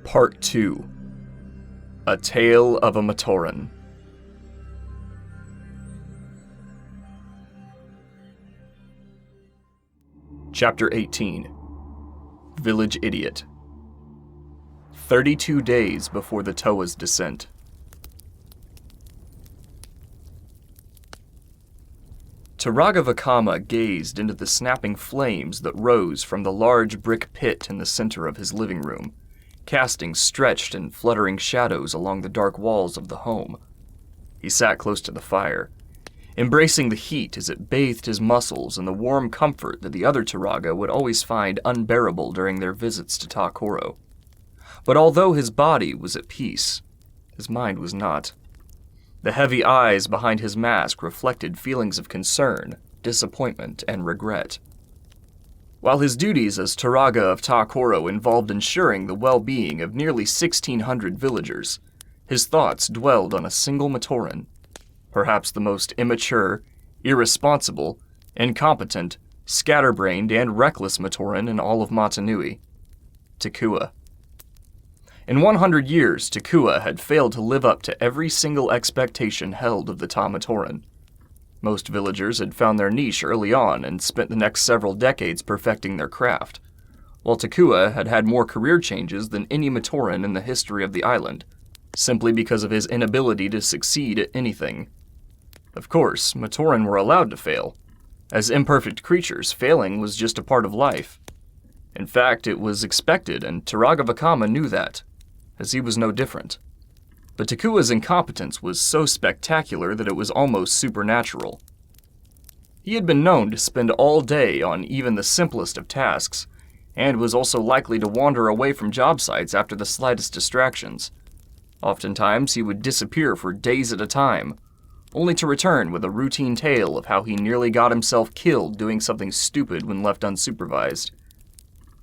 Part 2. A Tale of a Matoran. Chapter 18. Village Idiot. 32 days before the Toa's descent. Turaga Vakama gazed into the snapping flames that rose from the large brick pit in the center of his living room, casting stretched and fluttering shadows along the dark walls of the home. He sat close to the fire, embracing the heat as it bathed his muscles in the warm comfort that the other Turaga would always find unbearable during their visits to Takua. But although his body was at peace, his mind was not. The heavy eyes behind his mask reflected feelings of concern, disappointment, and regret. While his duties as Turaga of Takua involved ensuring the well-being of nearly 1,600 villagers, his thoughts dwelled on a single Matoran, perhaps the most immature, irresponsible, incompetent, scatterbrained, and reckless Matoran in all of Motunui, Takua. In 100 years, Takua had failed to live up to every single expectation held of the Matoran. Most villagers had found their niche early on and spent the next several decades perfecting their craft, while Takua had had more career changes than any Matoran in the history of the island, simply because of his inability to succeed at anything. Of course, Matoran were allowed to fail. As imperfect creatures, failing was just a part of life. In fact, it was expected, and Turaga Vakama knew that, as he was no different. But Takua's incompetence was so spectacular that it was almost supernatural. He had been known to spend all day on even the simplest of tasks, and was also likely to wander away from job sites after the slightest distractions. Oftentimes, he would disappear for days at a time, only to return with a routine tale of how he nearly got himself killed doing something stupid when left unsupervised.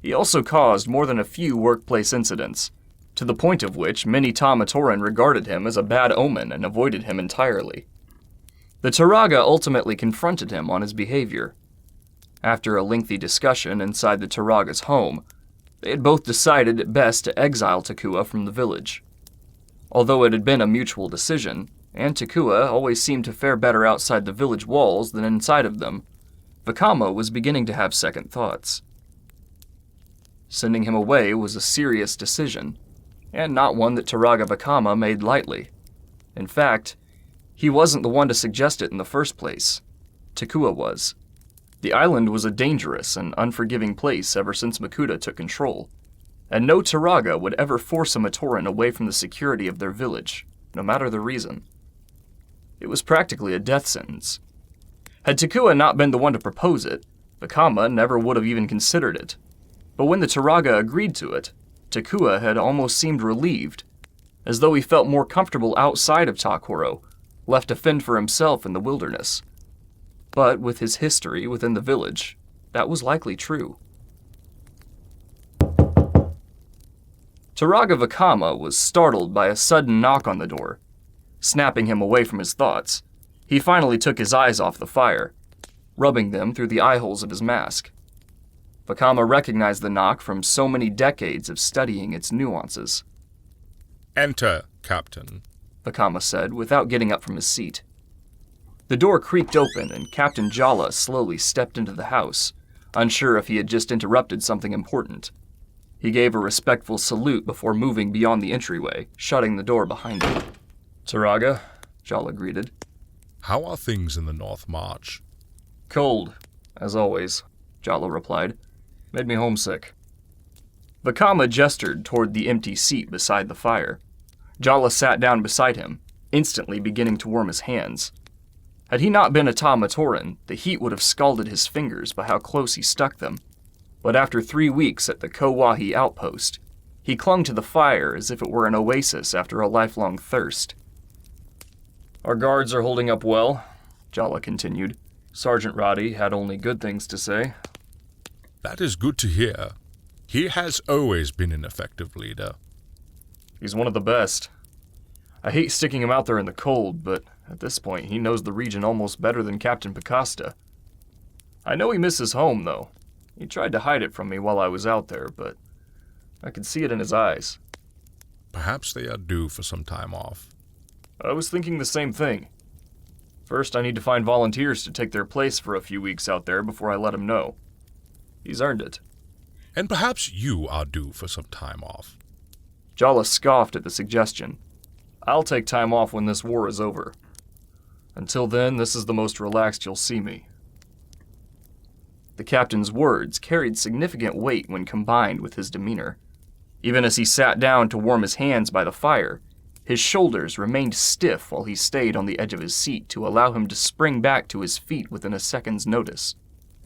He also caused more than a few workplace incidents, to the point of which many Matoran regarded him as a bad omen and avoided him entirely. The Turaga ultimately confronted him on his behavior. After a lengthy discussion inside the Turaga's home, they had both decided it best to exile Takua from the village. Although it had been a mutual decision, and Takua always seemed to fare better outside the village walls than inside of them, Vakama was beginning to have second thoughts. Sending him away was a serious decision, and not one that Turaga Vakama made lightly. In fact, he wasn't the one to suggest it in the first place. Takua was. The island was a dangerous and unforgiving place ever since Makuta took control, and no Turaga would ever force a Matoran away from the security of their village, no matter the reason. It was practically a death sentence. Had Takua not been the one to propose it, Vakama never would have even considered it. But when the Turaga agreed to it, Takua had almost seemed relieved, as though he felt more comfortable outside of Takua, left to fend for himself in the wilderness. But with his history within the village, that was likely true. Turaga Vakama was startled by a sudden knock on the door. Snapping him away from his thoughts, he finally took his eyes off the fire, rubbing them through the eye holes of his mask. Vakama recognized the knock from so many decades of studying its nuances. "Enter, Captain," Vakama said, without getting up from his seat. The door creaked open, and Captain Jalla slowly stepped into the house, unsure if he had just interrupted something important. He gave a respectful salute before moving beyond the entryway, shutting the door behind him. "Turaga," Jalla greeted. "How are things in the North March?" "Cold, as always," Jalla replied. "Made me homesick." Vakama gestured toward the empty seat beside the fire. Jalla sat down beside him, instantly beginning to warm his hands. Had he not been a Matoran, the heat would have scalded his fingers by how close he stuck them. But after 3 weeks at the Kowahi outpost, he clung to the fire as if it were an oasis after a lifelong thirst. "Our guards are holding up well," Jalla continued. "Sergeant Roddy had only good things to say." "That is good to hear. He has always been an effective leader." "He's one of the best. I hate sticking him out there in the cold, but at this point he knows the region almost better than Captain Picasta. I know he misses home, though. He tried to hide it from me while I was out there, but I could see it in his eyes." Perhaps they are due for some time off. I was thinking the same thing. First, I need to find volunteers to take their place for a few weeks out there before I let him know. He's earned it. And perhaps you are due for some time off. Jalla scoffed at the suggestion. I'll take time off when this war is over. Until then, this is the most relaxed you'll see me. The captain's words carried significant weight when combined with his demeanor. Even as he sat down to warm his hands by the fire, his shoulders remained stiff while he stayed on the edge of his seat to allow him to spring back to his feet within a second's notice.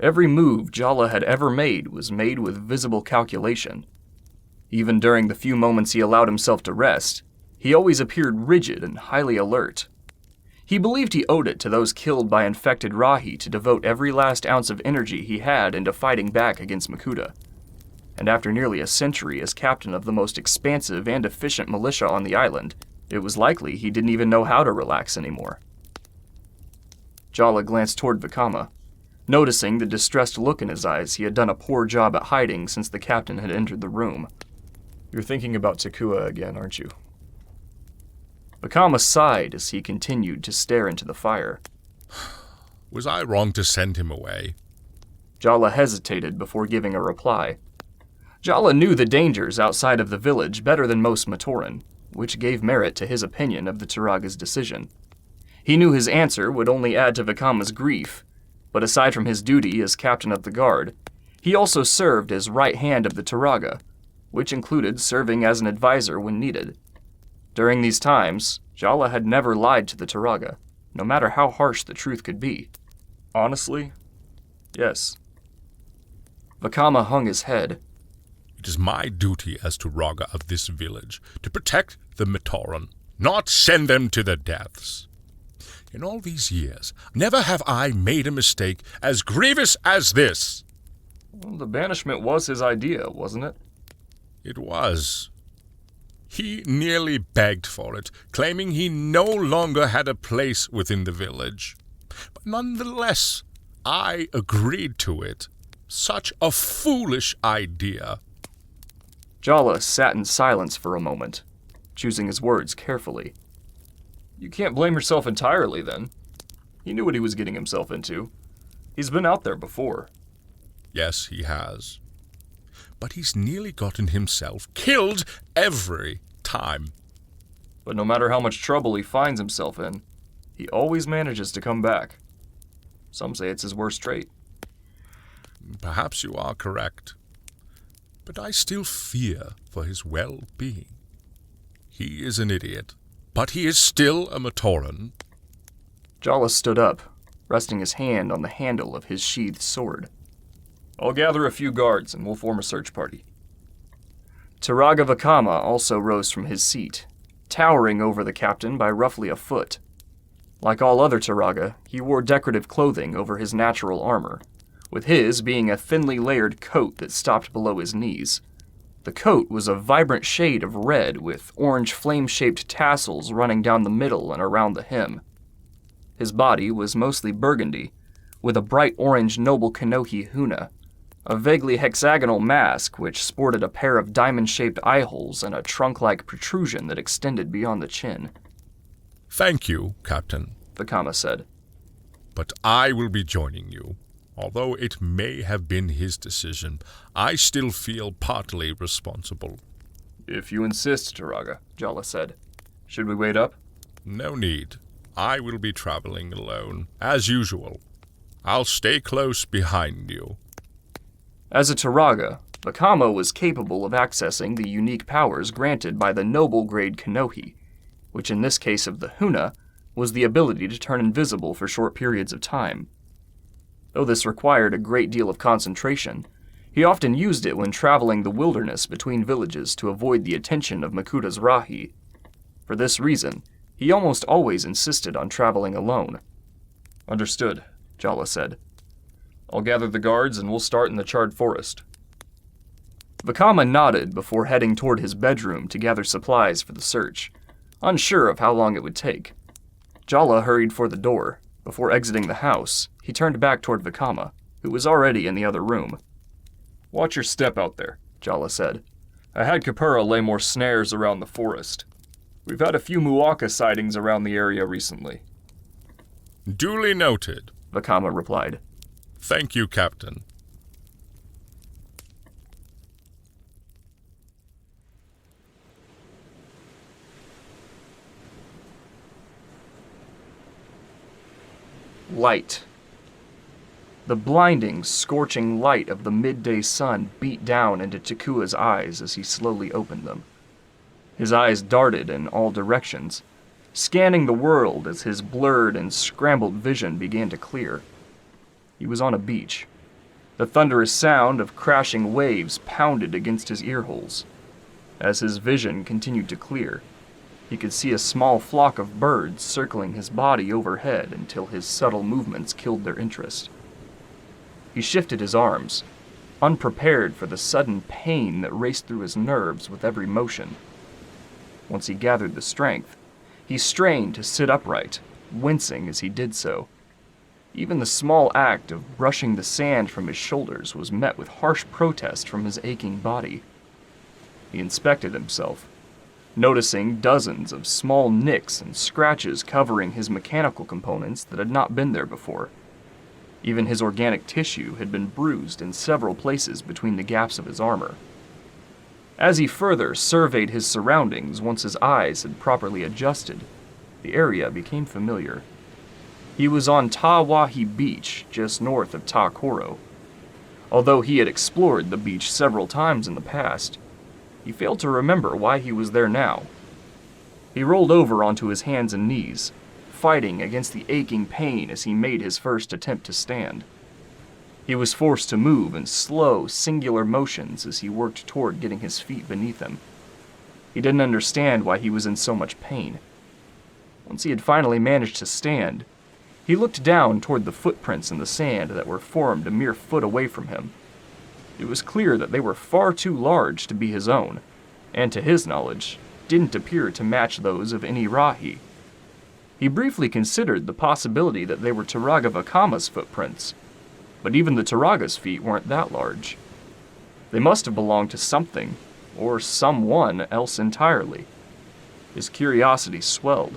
Every move Jalla had ever made was made with visible calculation. Even during the few moments he allowed himself to rest, he always appeared rigid and highly alert. He believed he owed it to those killed by infected Rahi to devote every last ounce of energy he had into fighting back against Makuta. And after nearly a century as captain of the most expansive and efficient militia on the island, it was likely he didn't even know how to relax anymore. Jalla glanced toward Vakama. Noticing the distressed look in his eyes he had done a poor job at hiding since the captain had entered the room. You're thinking about Takua again, aren't you? Vakama sighed as he continued to stare into the fire. Was I wrong to send him away? Jalla hesitated before giving a reply. Jalla knew the dangers outside of the village better than most Matoran, which gave merit to his opinion of the Turaga's decision. He knew his answer would only add to Vakama's grief, but aside from his duty as captain of the guard, he also served as right hand of the Turaga, which included serving as an advisor when needed. During these times, Jalla had never lied to the Turaga, no matter how harsh the truth could be. Honestly, yes. Vakama hung his head. It is my duty as Turaga of this village to protect the Matoran, not send them to their deaths. In all these years, never have I made a mistake as grievous as this. Well, the banishment was his idea, wasn't it? It was. He nearly begged for it, claiming he no longer had a place within the village. But nonetheless, I agreed to it. Such a foolish idea. Jalla sat in silence for a moment, choosing his words carefully. You can't blame yourself entirely, then. He knew what he was getting himself into. He's been out there before. Yes, he has. But he's nearly gotten himself killed every time. But no matter how much trouble he finds himself in, he always manages to come back. Some say it's his worst trait. Perhaps you are correct. But I still fear for his well-being. He is an idiot, but he is still a Matoran. Jalla stood up, resting his hand on the handle of his sheathed sword. I'll gather a few guards and we'll form a search party. Turaga Vakama also rose from his seat, towering over the captain by roughly a foot. Like all other Turaga, he wore decorative clothing over his natural armor, with his being a thinly layered coat that stopped below his knees. The coat was a vibrant shade of red with orange flame-shaped tassels running down the middle and around the hem. His body was mostly burgundy, with a bright orange noble Kanohi huna, a vaguely hexagonal mask which sported a pair of diamond-shaped eye holes and a trunk-like protrusion that extended beyond the chin. Thank you, Captain, Vakama said. But I will be joining you. Although it may have been his decision, I still feel partly responsible. If you insist, Turaga, Jalla said. Should we wait up? No need. I will be traveling alone, as usual. I'll stay close behind you. As a Turaga, Vakama was capable of accessing the unique powers granted by the noble-grade Kanohi, which in this case of the Huna, was the ability to turn invisible for short periods of time. Though this required a great deal of concentration, he often used it when traveling the wilderness between villages to avoid the attention of Makuta's Rahi. For this reason, he almost always insisted on traveling alone. Understood, Jalla said. I'll gather the guards and we'll start in the charred forest. Vakama nodded before heading toward his bedroom to gather supplies for the search, unsure of how long it would take. Jalla hurried for the door. Before exiting the house, he turned back toward Vakama, who was already in the other room. Watch your step out there, Jalla said. I had Kapura lay more snares around the forest. We've had a few Muaka sightings around the area recently. Duly noted, Vakama replied. Thank you, Captain. Light. The blinding, scorching light of the midday sun beat down into Takua's eyes as he slowly opened them. His eyes darted in all directions, scanning the world as his blurred and scrambled vision began to clear. He was on a beach. The thunderous sound of crashing waves pounded against his earholes. As his vision continued to clear, he could see a small flock of birds circling his body overhead until his subtle movements killed their interest. He shifted his arms, unprepared for the sudden pain that raced through his nerves with every motion. Once he gathered the strength, he strained to sit upright, wincing as he did so. Even the small act of brushing the sand from his shoulders was met with harsh protest from his aching body. He inspected himself, noticing dozens of small nicks and scratches covering his mechanical components that had not been there before. Even his organic tissue had been bruised in several places between the gaps of his armor. As he further surveyed his surroundings once his eyes had properly adjusted, the area became familiar. He was on Tawahi Beach, just north of Takua. Although he had explored the beach several times in the past, he failed to remember why he was there now. He rolled over onto his hands and knees, fighting against the aching pain as he made his first attempt to stand. He was forced to move in slow, singular motions as he worked toward getting his feet beneath him. He didn't understand why he was in so much pain. Once he had finally managed to stand, he looked down toward the footprints in the sand that were formed a mere foot away from him. It was clear that they were far too large to be his own, and to his knowledge, didn't appear to match those of any Rahi. He briefly considered the possibility that they were Turaga Vakama's footprints, but even the Turaga's feet weren't that large. They must have belonged to something, or someone else entirely. His curiosity swelled,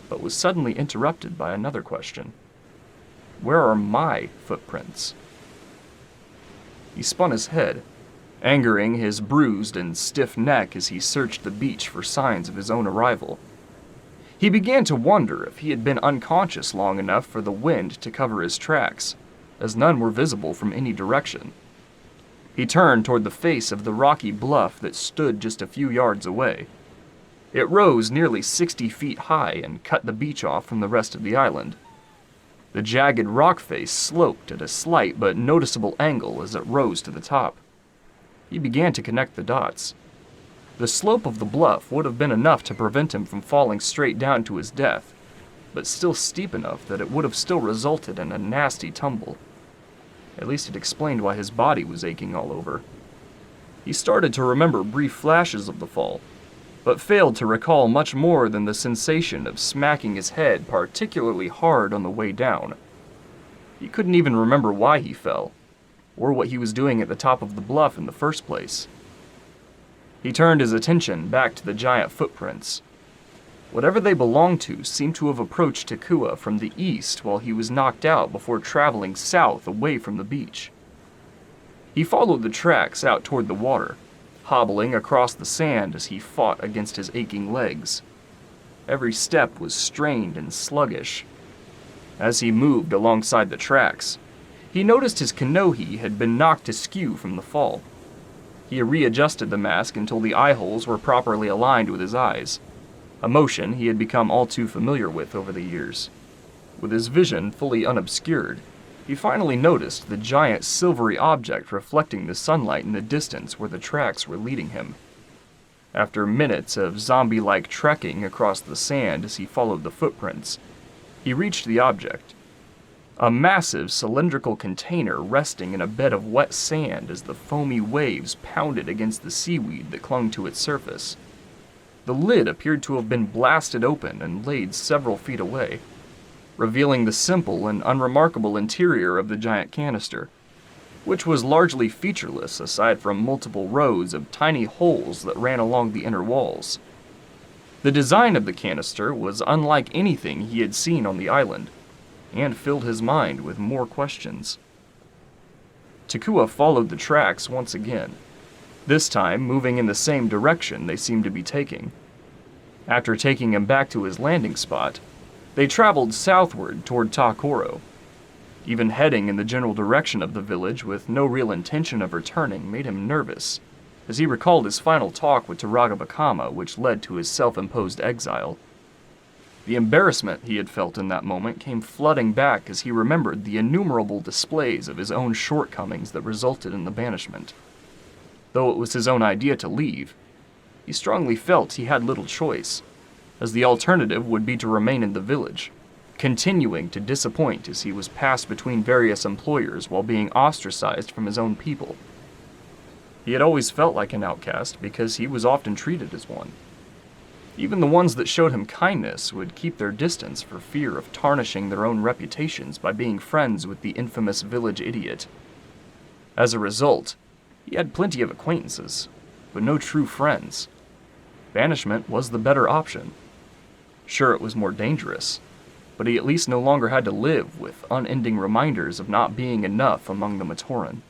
but was suddenly interrupted by another question. Where are my footprints? He spun his head, angering his bruised and stiff neck as he searched the beach for signs of his own arrival. He began to wonder if he had been unconscious long enough for the wind to cover his tracks, as none were visible from any direction. He turned toward the face of the rocky bluff that stood just a few yards away. It rose nearly 60 feet high and cut the beach off from the rest of the island. The jagged rock face sloped at a slight but noticeable angle as it rose to the top. He began to connect the dots. The slope of the bluff would have been enough to prevent him from falling straight down to his death, but still steep enough that it would have still resulted in a nasty tumble. At least it explained why his body was aching all over. He started to remember brief flashes of the fall, but failed to recall much more than the sensation of smacking his head particularly hard on the way down. He couldn't even remember why he fell, or what he was doing at the top of the bluff in the first place. He turned his attention back to the giant footprints. Whatever they belonged to seemed to have approached Takua from the east while he was knocked out before traveling south away from the beach. He followed the tracks out toward the water, hobbling across the sand as he fought against his aching legs. Every step was strained and sluggish. As he moved alongside the tracks, he noticed his kanohi had been knocked askew from the fall. He readjusted the mask until the eye holes were properly aligned with his eyes, a motion he had become all too familiar with over the years. With his vision fully unobscured, he finally noticed the giant silvery object reflecting the sunlight in the distance where the tracks were leading him. After minutes of zombie-like trekking across the sand as he followed the footprints, he reached the object. A massive cylindrical container resting in a bed of wet sand as the foamy waves pounded against the seaweed that clung to its surface. The lid appeared to have been blasted open and laid several feet away, revealing the simple and unremarkable interior of the giant canister. which was largely featureless aside from multiple rows of tiny holes that ran along the inner walls. The design of the canister was unlike anything he had seen on the island, and filled his mind with more questions. Takua followed the tracks once again, this time moving in the same direction they seemed to be taking. After taking him back to his landing spot, they traveled southward toward Takoro. Even heading in the general direction of the village with no real intention of returning made him nervous, as he recalled his final talk with Turaga Vakama, which led to his self-imposed exile. The embarrassment he had felt in that moment came flooding back as he remembered the innumerable displays of his own shortcomings that resulted in the banishment. Though it was his own idea to leave, he strongly felt he had little choice, as the alternative would be to remain in the village, continuing to disappoint as he was passed between various employers while being ostracized from his own people. He had always felt like an outcast because he was often treated as one. Even the ones that showed him kindness would keep their distance for fear of tarnishing their own reputations by being friends with the infamous village idiot. As a result, he had plenty of acquaintances, but no true friends. Banishment was the better option. Sure, it was more dangerous, but he at least no longer had to live with unending reminders of not being enough among the Matoran.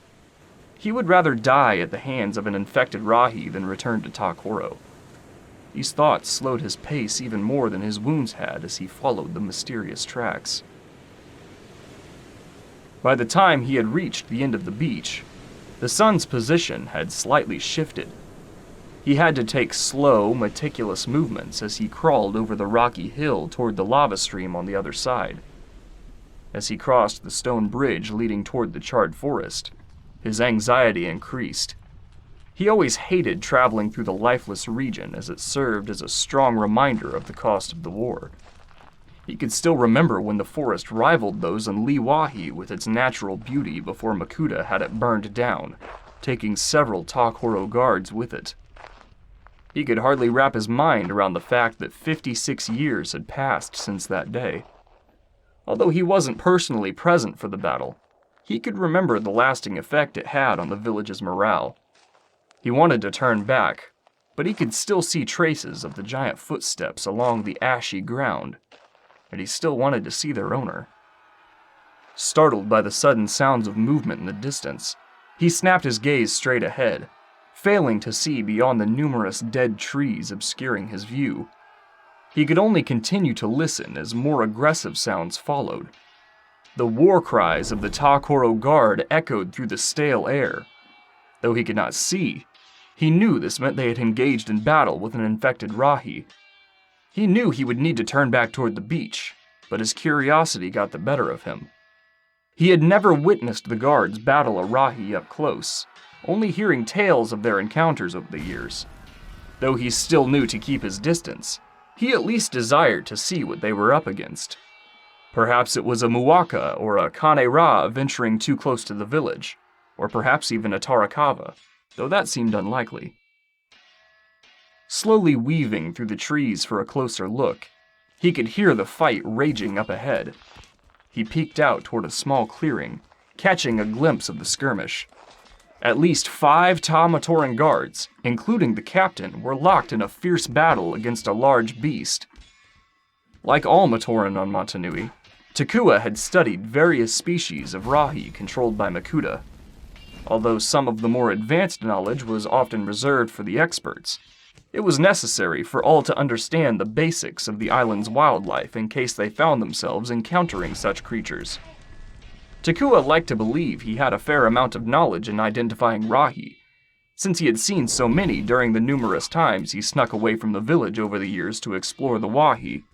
He would rather die at the hands of an infected Rahi than return to Takoro. These thoughts slowed his pace even more than his wounds had as he followed the mysterious tracks. By the time he had reached the end of the beach, the sun's position had slightly shifted. He had to take slow, meticulous movements as he crawled over the rocky hill toward the lava stream on the other side. As he crossed the stone bridge leading toward the charred forest, his anxiety increased. He always hated traveling through the lifeless region as it served as a strong reminder of the cost of the war. He could still remember when the forest rivaled those in Liwahi with its natural beauty before Makuta had it burned down, taking several Takoro guards with it. He could hardly wrap his mind around the fact that 56 years had passed since that day. Although he wasn't personally present for the battle, he could remember the lasting effect it had on the village's morale. He wanted to turn back, but he could still see traces of the giant footsteps along the ashy ground, and he still wanted to see their owner. Startled by the sudden sounds of movement in the distance, he snapped his gaze straight ahead, failing to see beyond the numerous dead trees obscuring his view. He could only continue to listen as more aggressive sounds followed. The war cries of the Takoro guard echoed through the stale air. Though he could not see, he knew this meant they had engaged in battle with an infected Rahi. He knew he would need to turn back toward the beach, but his curiosity got the better of him. He had never witnessed the guards battle a Rahi up close, only hearing tales of their encounters over the years. Though he still knew to keep his distance, he at least desired to see what they were up against. Perhaps it was a Muwaka or a Kane-ra venturing too close to the village, or perhaps even a Tarakava, though that seemed unlikely. Slowly weaving through the trees for a closer look, he could hear the fight raging up ahead. He peeked out toward a small clearing, catching a glimpse of the skirmish. At least 5 Matoran guards, including the captain, were locked in a fierce battle against a large beast. Like all Matoran on Motunui, Takua had studied various species of Rahi controlled by Makuta. Although some of the more advanced knowledge was often reserved for the experts, it was necessary for all to understand the basics of the island's wildlife in case they found themselves encountering such creatures. Takua liked to believe he had a fair amount of knowledge in identifying Rahi, since he had seen so many during the numerous times he snuck away from the village over the years to explore the Wahi.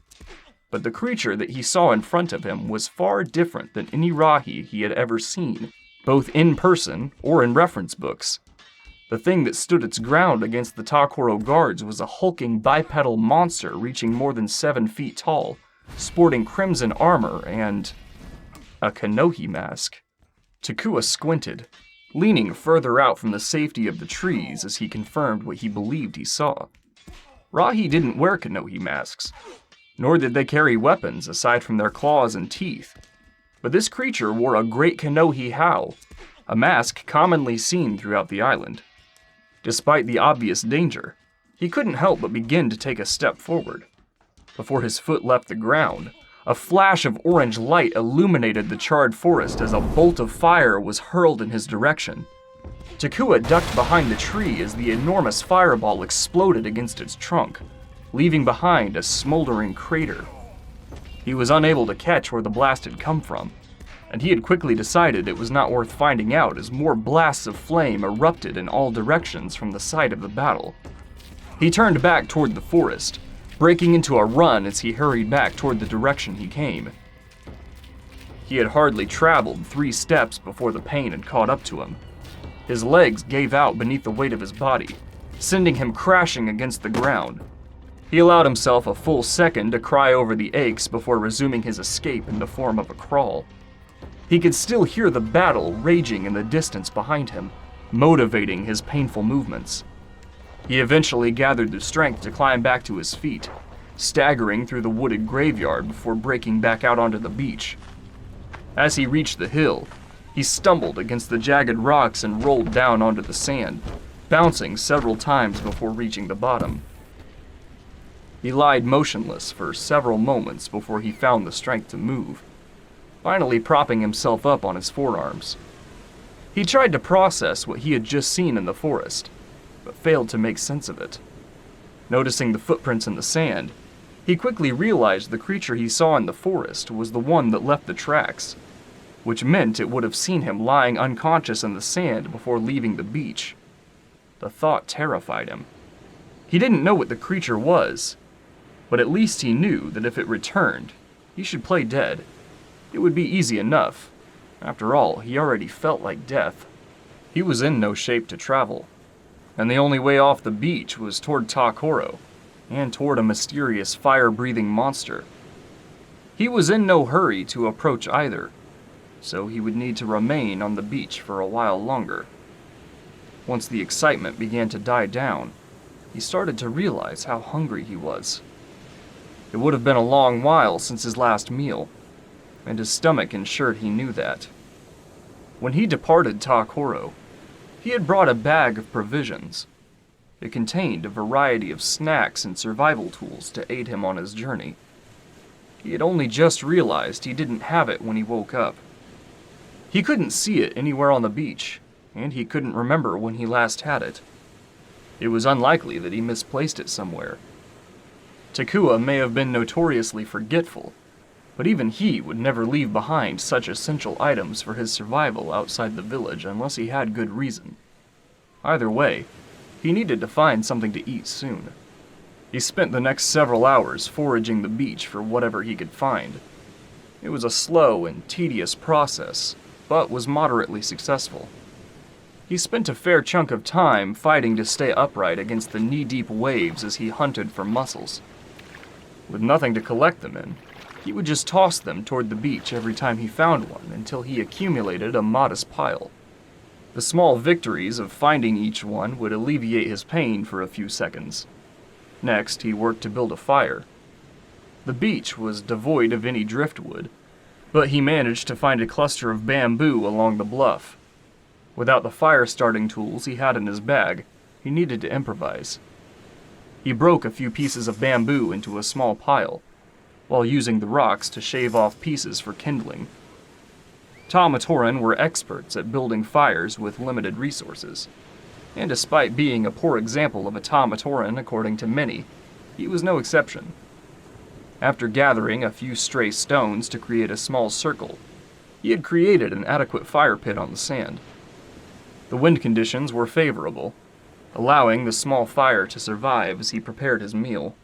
But the creature that he saw in front of him was far different than any Rahi he had ever seen, both in person or in reference books. The thing that stood its ground against the Takoro guards was a hulking bipedal monster reaching more than 7 feet tall, sporting crimson armor and a Kanohi mask. Takua squinted, leaning further out from the safety of the trees as he confirmed what he believed he saw. Rahi didn't wear Kanohi masks, nor did they carry weapons aside from their claws and teeth. But this creature wore a great Kanohi howl, a mask commonly seen throughout the island. Despite the obvious danger, he couldn't help but begin to take a step forward. Before his foot left the ground, a flash of orange light illuminated the charred forest as a bolt of fire was hurled in his direction. Takua ducked behind the tree as the enormous fireball exploded against its trunk, leaving behind a smoldering crater. He was unable to catch where the blast had come from, and he had quickly decided it was not worth finding out as more blasts of flame erupted in all directions from the site of the battle. He turned back toward the forest, breaking into a run as he hurried back toward the direction he came. He had hardly traveled 3 steps before the pain had caught up to him. His legs gave out beneath the weight of his body, sending him crashing against the ground. He allowed himself a full second to cry over the aches before resuming his escape in the form of a crawl. He could still hear the battle raging in the distance behind him, motivating his painful movements. He eventually gathered the strength to climb back to his feet, staggering through the wooded graveyard before breaking back out onto the beach. As he reached the hill, he stumbled against the jagged rocks and rolled down onto the sand, bouncing several times before reaching the bottom. He lied motionless for several moments before he found the strength to move, finally propping himself up on his forearms. He tried to process what he had just seen in the forest, but failed to make sense of it. Noticing the footprints in the sand, he quickly realized the creature he saw in the forest was the one that left the tracks, which meant it would have seen him lying unconscious in the sand before leaving the beach. The thought terrified him. He didn't know what the creature was, but at least he knew that if it returned, he should play dead. It would be easy enough. After all, he already felt like death. He was in no shape to travel, and the only way off the beach was toward Takua, and toward a mysterious fire-breathing monster. He was in no hurry to approach either, so he would need to remain on the beach for a while longer. Once the excitement began to die down, he started to realize how hungry he was. It would have been a long while since his last meal, and his stomach ensured he knew that. When he departed Takua, he had brought a bag of provisions. It contained a variety of snacks and survival tools to aid him on his journey. He had only just realized he didn't have it when he woke up. He couldn't see it anywhere on the beach, and he couldn't remember when he last had it. It was unlikely that he misplaced it somewhere. Takua may have been notoriously forgetful, but even he would never leave behind such essential items for his survival outside the village unless he had good reason. Either way, he needed to find something to eat soon. He spent the next several hours foraging the beach for whatever he could find. It was a slow and tedious process, but was moderately successful. He spent a fair chunk of time fighting to stay upright against the knee-deep waves as he hunted for mussels. With nothing to collect them in, he would just toss them toward the beach every time he found one until he accumulated a modest pile. The small victories of finding each one would alleviate his pain for a few seconds. Next, he worked to build a fire. The beach was devoid of any driftwood, but he managed to find a cluster of bamboo along the bluff. Without the fire-starting tools he had in his bag, he needed to improvise. He broke a few pieces of bamboo into a small pile, while using the rocks to shave off pieces for kindling. Taumatoran were experts at building fires with limited resources, and despite being a poor example of a Taumatoran according to many, he was no exception. After gathering a few stray stones to create a small circle, he had created an adequate fire pit on the sand. The wind conditions were favorable, allowing the small fire to survive as he prepared his meal.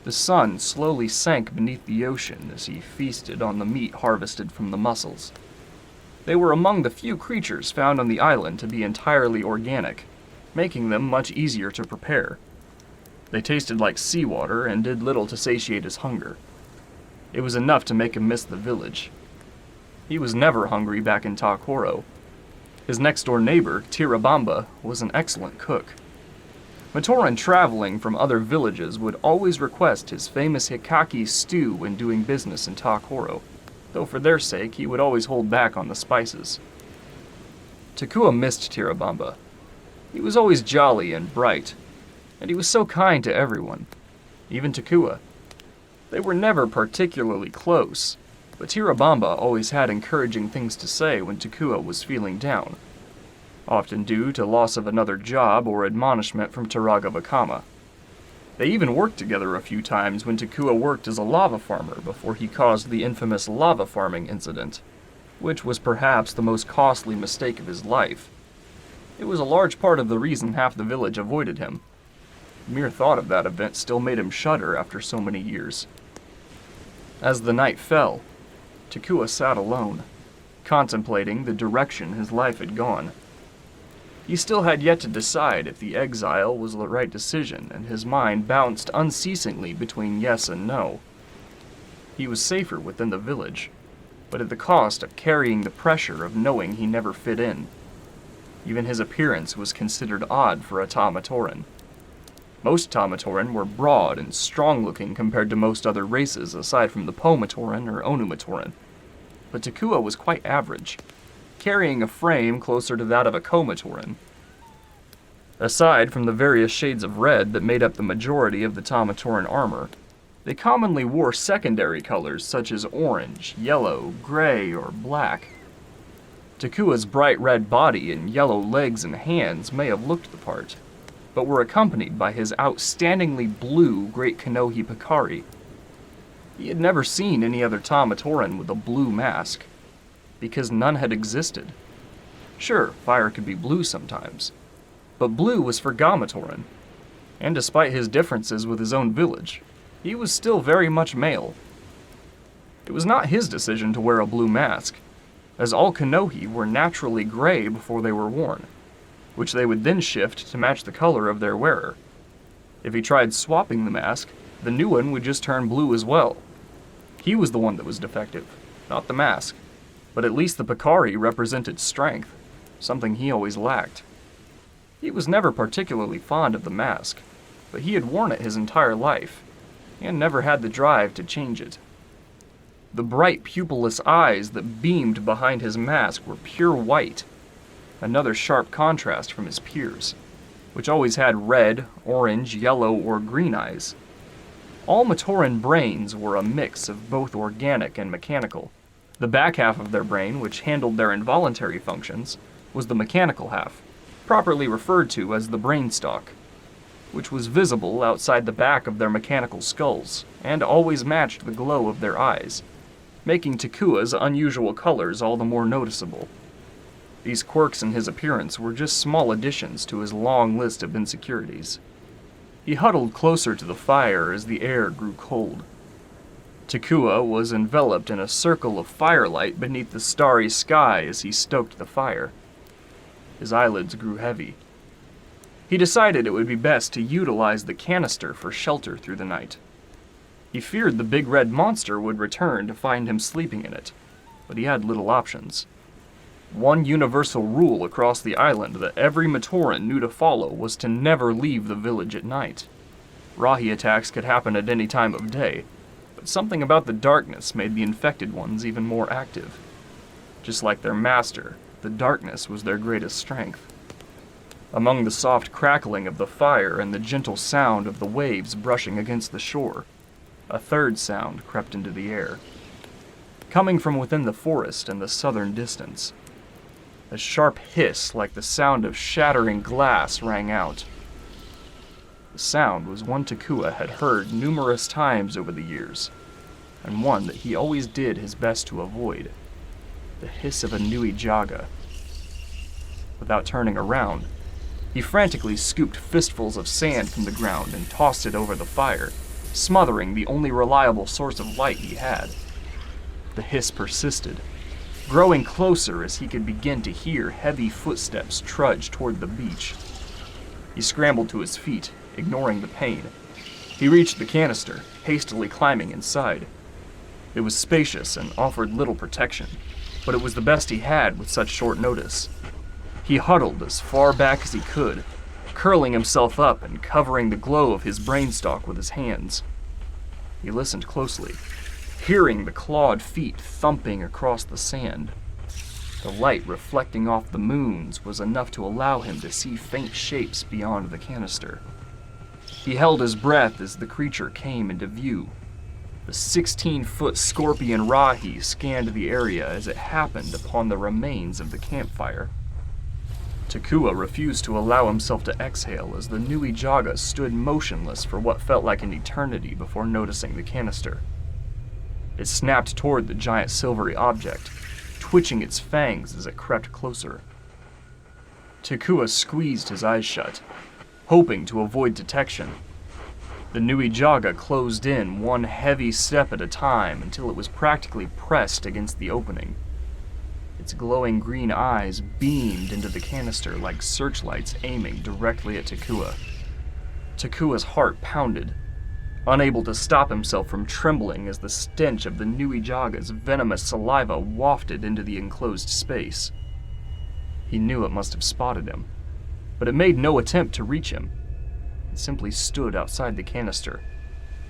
The sun slowly sank beneath the ocean as he feasted on the meat harvested from the mussels. They were among the few creatures found on the island to be entirely organic, making them much easier to prepare. They tasted like seawater and did little to satiate his hunger. It was enough to make him miss the village. He was never hungry back in Takua. His next-door neighbor, Tirabamba, was an excellent cook. Matoran traveling from other villages would always request his famous Hikaki stew when doing business in Takua. though for their sake he would always hold back on the spices. Takua missed Tirabamba. He was always jolly and bright, and he was so kind to everyone, even Takua. They were never particularly close, but Tirabamba always had encouraging things to say when Takua was feeling down, often due to loss of another job or admonishment from Turaga Vakama. They even worked together a few times when Takua worked as a lava farmer before he caused the infamous lava farming incident, which was perhaps the most costly mistake of his life. It was a large part of the reason half the village avoided him. The mere thought of that event still made him shudder after so many years. As the night fell, Takua sat alone, contemplating the direction his life had gone. He still had yet to decide if the exile was the right decision, and his mind bounced unceasingly between yes and no. He was safer within the village, but at the cost of carrying the pressure of knowing he never fit in. Even his appearance was considered odd for a Tamatoran. Most Tamatoran were broad and strong-looking compared to most other races aside from the Pomatoran or Onumatoran, but Takua was quite average, carrying a frame closer to that of a Komatoran. Aside from the various shades of red that made up the majority of the Tamatoran armor, they commonly wore secondary colors such as orange, yellow, gray, or black. Takua's bright red body and yellow legs and hands may have looked the part, but were accompanied by his outstandingly blue Great Kanohi Pikari. He had never seen any other Tamatoran with a blue mask, because none had existed. Sure, fire could be blue sometimes, but blue was for Gamatoran, and despite his differences with his own village, he was still very much male. It was not his decision to wear a blue mask, as all Kanohi were naturally gray before they were worn, which they would then shift to match the color of their wearer. If he tried swapping the mask, the new one would just turn blue as well. He was the one that was defective, not the mask, but at least the Pikari represented strength, something he always lacked. He was never particularly fond of the mask, but he had worn it his entire life, and never had the drive to change it. The bright pupilless eyes that beamed behind his mask were pure white, another sharp contrast from his peers, which always had red, orange, yellow, or green eyes. All Matoran brains were a mix of both organic and mechanical. The back half of their brain, which handled their involuntary functions, was the mechanical half, properly referred to as the brainstalk, which was visible outside the back of their mechanical skulls, and always matched the glow of their eyes, making Takua's unusual colors all the more noticeable. These quirks in his appearance were just small additions to his long list of insecurities. He huddled closer to the fire as the air grew cold. Takua was enveloped in a circle of firelight beneath the starry sky as he stoked the fire. His eyelids grew heavy. He decided it would be best to utilize the canister for shelter through the night. He feared the big red monster would return to find him sleeping in it, but he had little options. One universal rule across the island that every Matoran knew to follow was to never leave the village at night. Rahi attacks could happen at any time of day, but something about the darkness made the infected ones even more active. Just like their master, the darkness was their greatest strength. Among the soft crackling of the fire and the gentle sound of the waves brushing against the shore, a third sound crept into the air, coming from within the forest in the southern distance. A sharp hiss like the sound of shattering glass rang out. The sound was one Takua had heard numerous times over the years, and one that he always did his best to avoid: the hiss of a Nui Jaga. Without turning around, he frantically scooped fistfuls of sand from the ground and tossed it over the fire, smothering the only reliable source of light he had. The hiss persisted, growing closer as he could begin to hear heavy footsteps trudge toward the beach. He scrambled to his feet, ignoring the pain. He reached the canister, hastily climbing inside. It was spacious and offered little protection, but it was the best he had with such short notice. He huddled as far back as he could, curling himself up and covering the glow of his brainstalk with his hands. He listened closely. hearing the clawed feet thumping across the sand. The light reflecting off the moons was enough to allow him to see faint shapes beyond the canister. He held his breath as the creature came into view. The 16-foot scorpion Rahi scanned the area as it happened upon the remains of the campfire. Takua refused to allow himself to exhale as the Nui Jaga stood motionless for what felt like an eternity before noticing the canister. It snapped toward the giant silvery object, twitching its fangs as it crept closer. Takua squeezed his eyes shut, hoping to avoid detection. The Nui Jaga closed in one heavy step at a time until it was practically pressed against the opening. Its glowing green eyes beamed into the canister like searchlights aiming directly at Takua. Takua's heart pounded, unable to stop himself from trembling as the stench of the Nui Jaga's venomous saliva wafted into the enclosed space. He knew it must have spotted him, but it made no attempt to reach him. It simply stood outside the canister,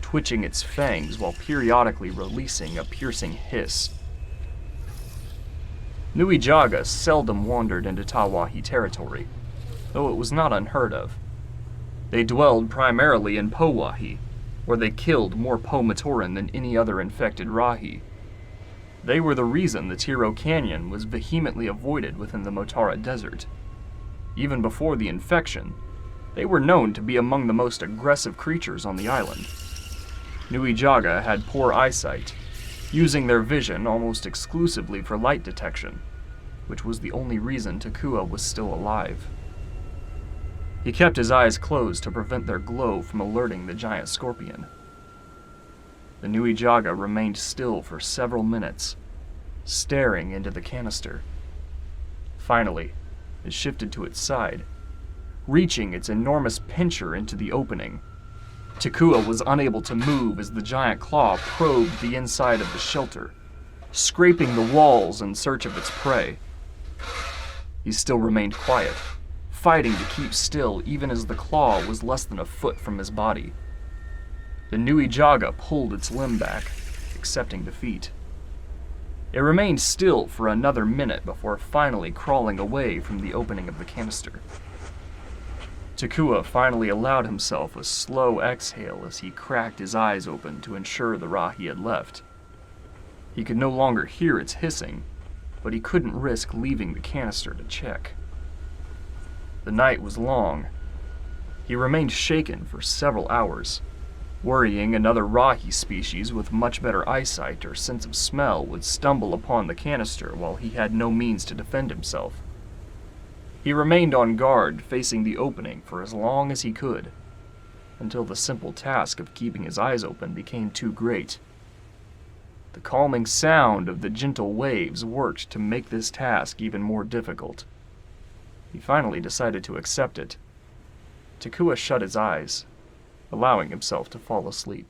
twitching its fangs while periodically releasing a piercing hiss. Nui Jaga seldom wandered into Tawahi territory, though it was not unheard of. They dwelled primarily in Powahi, where they killed more Po-Matoran than any other infected Rahi. They were the reason the Tiro Canyon was vehemently avoided within the Motara Desert. Even before the infection, they were known to be among the most aggressive creatures on the island. Nui Jaga had poor eyesight, using their vision almost exclusively for light detection, which was the only reason Takua was still alive. He kept his eyes closed to prevent their glow from alerting the giant scorpion. The Nui Jaga remained still for several minutes, staring into the canister. Finally, it shifted to its side, reaching its enormous pincher into the opening. Takua was unable to move as the giant claw probed the inside of the shelter, scraping the walls in search of its prey. He still remained quiet, fighting to keep still even as the claw was less than a foot from his body. The Nui Jaga pulled its limb back, accepting defeat. It remained still for another minute before finally crawling away from the opening of the canister. Takua finally allowed himself a slow exhale as he cracked his eyes open to ensure the Rahi had left. He could no longer hear its hissing, but he couldn't risk leaving the canister to check. The night was long. He remained shaken for several hours, worrying another Rahi species with much better eyesight or sense of smell would stumble upon the canister while he had no means to defend himself. He remained on guard, facing the opening for as long as he could, until the simple task of keeping his eyes open became too great. The calming sound of the gentle waves worked to make this task even more difficult. He finally decided to accept it. Takua shut his eyes, allowing himself to fall asleep.